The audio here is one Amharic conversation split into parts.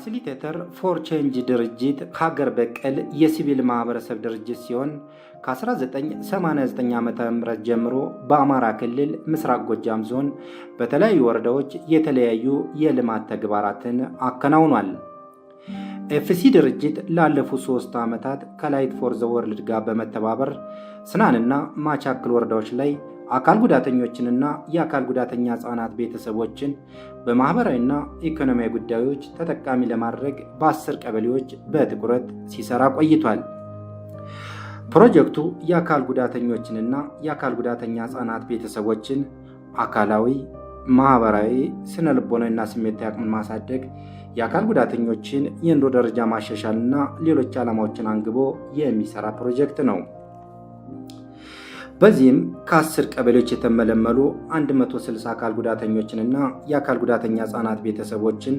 ፋሲሊቴተር ፎር ቼንጅ ድርጅት ሀገር በቀል የሲቪል ማህበረሰብ ድርጅት ሲሆን ከ1989 ዓ.ም ጀምሮ በአማራ ክልል ምስራቅ ጎጃም ዞን በተለያዩ ወረዳዎች የተለያዩ የልማት ተግባራትን አከናውኗል። ኤፍሲ ድርጅት ላለፉት 3 ዓመታት ከላይት ፎር ዘ ወርልድ ጋር በመተባበር ስናንና ማቻክል ወረዳዎች ላይ አካል ጉዳተኞችንና የአካል ጉዳተኛ ህጻናት ቤተሰቦችን በማህበራዊና ኢኮኖሚያዊ ጉዳዮች ተጠቃሚ ለማድረግ በ10 ቀበሌዎች በትኩረት ሲሰራ ቆይቷል። ፕሮጀክቱ የአካል ጉዳተኞችንና የአካል ጉዳተኛ ህጻናት ቤተሰቦችን አካላዊ፣ ማህበራዊ፣ ስነልቦናዊና ስሜታዊ አቅምን ማሳደግ፣ የአካል ጉዳተኞችን የኑሮ ደረጃ ማሻሻልና ሌሎች ዓላማዎችን አንግቦ የሚሰራ ፕሮጀክት ነው። በዚህም ከ10 ቀበሌዎች የተመለመሉ 160 አካል ጉዳተኞችንና የአካል ጉዳተኛ ህጻናት ቤተሰቦችን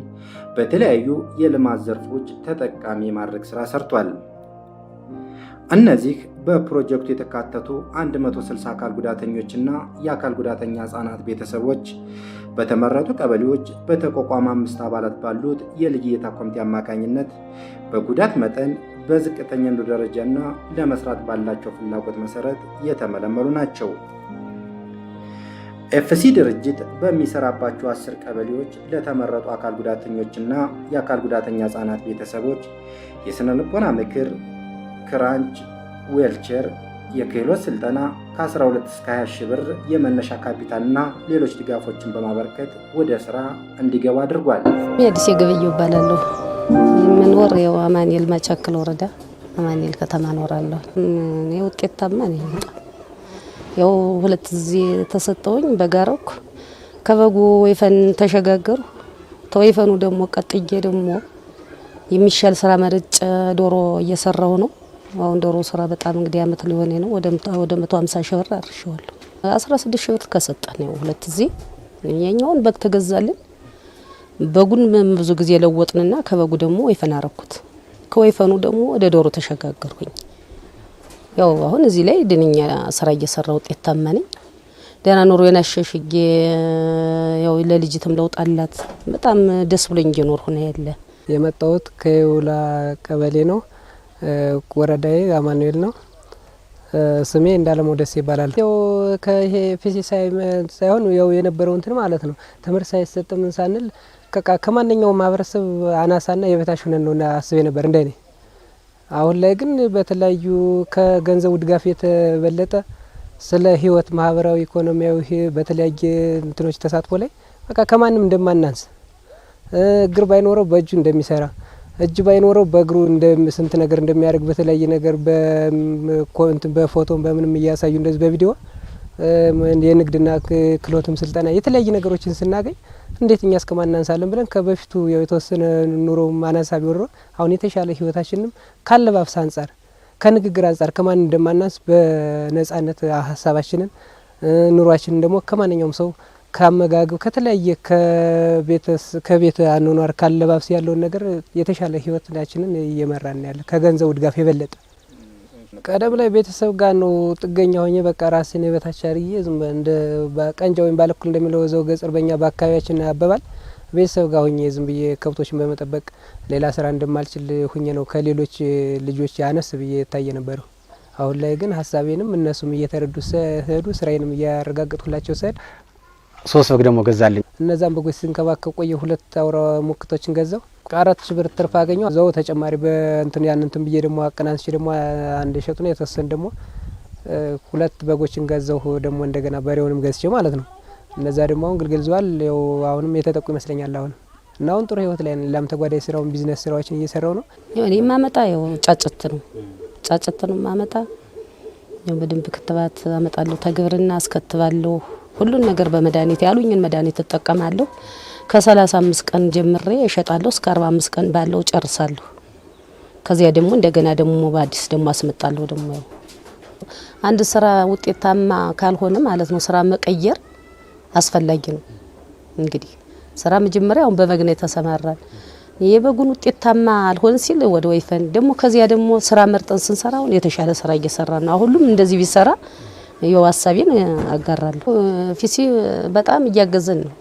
በተለያዩ የልማት ዘርፎች ተጠቃሚ የማድረግ ስራ ሰርቷል። እነዚህ በፕሮጀክቱ የተካተቱ 160 አካል ጉዳተኞችና የአካል ጉዳተኛ ህጻናት ቤተሰቦች በተመረጡ ቀበሌዎች በተቋቋመ 5 አባላት ባሉት የልየታ ኮሚቴ አማካኝነት በጉዳት መጠን በዝቅተኛ ኑሮ ደረጃና ለመስራት ባላቸው ፍላጎት መሰረት የተመለመሉ ናቸው። ኤፍሲ ድርጅት በሚሰራባቸው 10 ቀበሌዎች ለተመረጡ አካል ጉዳተኞችና የአካል ጉዳተኛ ህጻናት ቤተሰቦች የስነ ልቦና ምክር፣ ክራንች፣ ዌልቸር፣ የክህሎት ስልጠና ከ12 እስከ 20 ሺህ ብር የመነሻ ካፒታልና ሌሎች ድጋፎችን በማበርከት ወደ ስራ እንዲገባ አድርጓል። አዲስ የገበየው እባላለሁ። የምኖር አማኑኤል ማቻክል ወረዳ አማኑኤል ከተማ እኖራለሁ። ውጤታማ ነኝ። ያው 2 ጊዜ ተሰጠውኝ በጋራው ከበጉ ወይፈን ተሸጋገሩ። ተወይፈኑ ደግሞ ቀጥዬ ደግሞ የሚሻል ስራ መርጬ ዶሮ እየሰራው ነው። አሁን ዶሮ ስራ በጣም እንግዲህ አመት ሊሆነ ነው። ወደ 150 ሺህ ብር አርሻለሁ። 16 ሺህ ብር ከሰጠን ነው 2 ጊዜ የኛውን በግ ተገዛልን። በጉን ብዙ ጊዜ ለወጥንና ከበጉ ደግሞ ወይፈን አረኩት። ከወይፈኑ ደግሞ ወደ ዶሮ ተሸጋገርኩኝ። ያው አሁን እዚህ ላይ ድንኛ ስራ እየሰራው ውጤታማ ነኝ። ደህና ኑሮ የናሸሽጌ ያው ለልጅትም ለውጥ አላት። በጣም ደስ ብሎኝ እየኖርኩ ነው ያለ። የመጣሁት ከዩላ ቀበሌ ነው። ወረዳዬ አማኑኤል ነው። ስሜ እንዳለማው ደስ ይባላል። ያው ከይሄ ፊሲ ሳይሆን ያው የነበረው እንትን ማለት ነው። ትምህርት ሳይሰጥ ምን ሳንል ከማንኛውም ማህበረሰብ አናሳና የበታች ሆነን ነው አስቤ ነበር እንደኔ። አሁን ላይ ግን በተለያዩ ከገንዘቡ ድጋፍ የተበለጠ ስለ ህይወት ማህበራዊ፣ ኢኮኖሚያዊ በተለያየ እንትኖች ተሳትፎ ላይ በቃ ከማንም እንደማናንስ እግር ባይኖረው በእጁ እንደሚሰራ እጅ ባይኖረው በእግሩ ስንት ነገር እንደሚያደርግ በተለያየ ነገር በፎቶም በምንም እያሳዩ እንደዚህ በቪዲዮ የንግድና ክህሎትም ስልጠና የተለያየ ነገሮችን ስናገኝ እንዴት እኛ እስከማናንሳለን ብለን ከበፊቱ የተወሰነ ኑሮ ማናሳ ቢወራ አሁን የተሻለ ህይወታችንም ካለባብስ አንጻር ከንግግር አንጻር ከማን እንደማናንስ በነጻነት ሀሳባችንን ኑሯችንን ደግሞ ከማንኛውም ሰው ካመጋገብ ከተለያየ ከቤት አኗኗር ካለባብስ ያለውን ነገር የተሻለ ህይወታችንን እየመራን ያለ ከገንዘቡ ድጋፍ የበለጠ ቀደም ላይ ቤተሰብ ጋር ነው ጥገኛ ሆኜ በቃ ራሴን የበታች አርዬ ዝም እንደ በቀንጃ ወይም ባለኩል እንደሚለው ዘው ገጽር በእኛ በአካባቢያችን ያበባል ቤተሰብ ጋር ሆኜ ዝም ብዬ ከብቶችን በመጠበቅ ሌላ ስራ እንደማልችል ሆኜ ነው ከሌሎች ልጆች ያነስ ብዬ ታየ ነበር። አሁን ላይ ግን ሀሳቤንም እነሱም እየተረዱ ሰዱ ስራዬንም እያረጋግጥኩላቸው ሰድ 3 በግ ደግሞ ገዛልኝ። እነዛን በጎች ስንከባከብ ቆየ 2 አውራ ሙክቶችን ገዛው 4 ሺህ ብር ትርፍ አገኘው። ዘው ተጨማሪ በእንትን ያን እንትን ብዬ ደግሞ አቀናንሽ ደግሞ አንድ ሸጡ ነው የተወሰነ ደግሞ 2 በጎችን ገዛው ደግሞ እንደገና በሬውንም ገዝቼ ማለት ነው። እነዛ ደግሞ አሁን ግልግል ዘዋል ያው አሁንም የተጠቁ ይመስለኛል። እና አሁን ጥሩ ህይወት ላይ ላም ተጓዳይ ስራውን ቢዝነስ ስራዎችን እየሰራው ነው። እኔ ማመጣ ያው ጫጭት ነው ማመጣ። ያው በደንብ ክትባት አመጣለሁ፣ ተግብርና አስከትባለሁ። ሁሉን ነገር በመድኃኒት ያሉኝን መድኃኒት ተጠቀማለሁ። ከ35 ቀን ጀምሬ እሸጣለሁ እስከ 45 ቀን ባለው ጨርሳለሁ። ከዚያ ደግሞ እንደገና ደግሞ በአዲስ ደግሞ አስመጣለሁ። ደግሞ አንድ ስራ ውጤታማ ካልሆነ ማለት ነው ስራ መቀየር አስፈላጊ ነው። እንግዲህ ስራ መጀመሪያ አሁን በበግ ነው የተሰማራን። የበጉን ውጤታማ አልሆን ሲል ወደ ወይፈን ደግሞ ከዚያ ደግሞ ስራ መርጠን ስንሰራው የተሻለ ስራ እየሰራን ነው። ሁሉም እንደዚህ ቢሰራ የው ሀሳቤን አጋራለሁ። ፊሲ በጣም እያገዘን ነው።